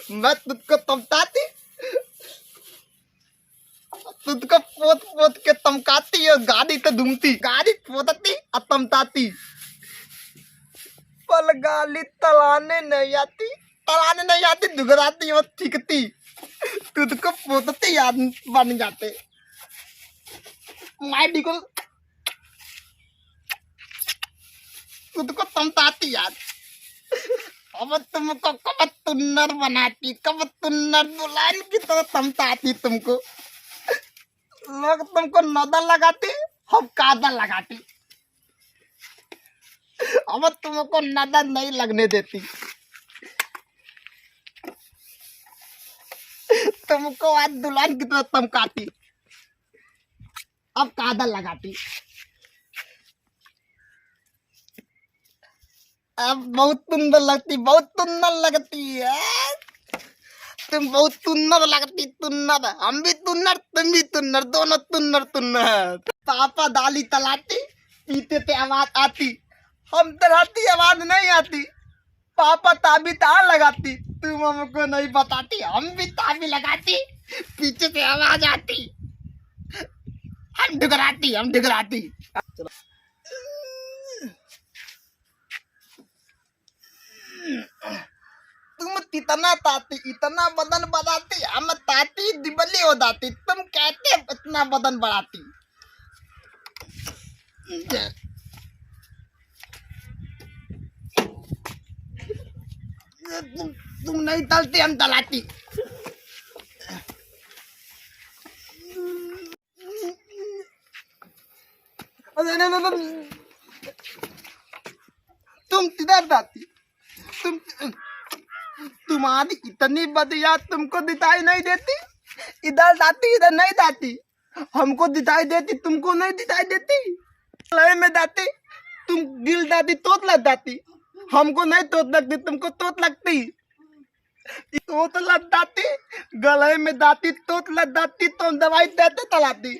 मैं तुझको तमताती, तुझको पोत पोत के तमकाती और गाड़ी तो धूमती, गाड़ी पोतती और तमताती, पर गाली तलाने नहीं आती, तलाने नहीं आती, दुगराती और ठीकती, तुझको पोतती याद बन जाते। माइडी को तुझको तमताती याद। अब तुमको कब तुन्नर बनाती, कब तुन्नर दुल्हन की तरह तमताती तुमको। लोग तुमको नदल लगाती, हम कादल लगाती। अब तुमको नदल नहीं लगने देती, तुमको आज दुल्हन की तरह तमकाती, अब कादल लगाती। अब बहुत सुंदर लगती, बहुत सुंदर लगती है तुम, बहुत सुंदर लगती, तुन्नर। हम भी तुन्नर, तुम भी तुन्नर, दोनों तुन्नर तुन्नर। पापा दाली तलाती, पीते थे आवाज आती, हम तलाती आवाज नहीं आती। पापा ताबी तार लगाती, तुम हमको नहीं बताती, हम भी ताबी लगाती, पीछे से आवाज आती, हम डुगराती, हम डुगराती। तुम इतना ताती, इतना बदन बढ़ाती, हम ताती दिबली हो जाती, तुम कहते इतना बदन बढ़ाती। तुम नहीं तलती, हम तलाती। तुम किधर जाती, तुम्हारी इतनी बदिया तुमको दिखाई नहीं देती, इधर जाती इधर नहीं जाती, हमको दिखाई देती, तुमको नहीं दिखाई देती। गले में जाती, तुम गिल जाती, तोत लग जाती, हमको नहीं तोत लगती, तुमको तोत लगती। तोत लग जाती, गले में जाती, तोत लग जाती, तुम दवाई देते तलाती,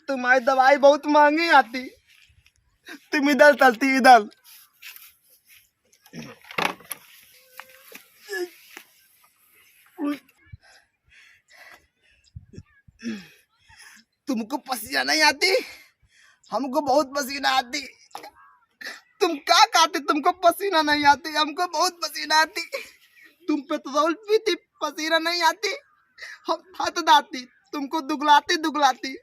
तुम्हारी दवाई बहुत महंगी आती, तुम इधर चलती इधर। तुमको पसीना नहीं आती, हमको बहुत पसीना आती। तुम क्या खाते, तुमको पसीना नहीं आती, हमको बहुत पसीना आती। तुम पेट्रोल पीती, पसीना नहीं आती, हम हद दाती, तुमको दुगलाती दुगलाती।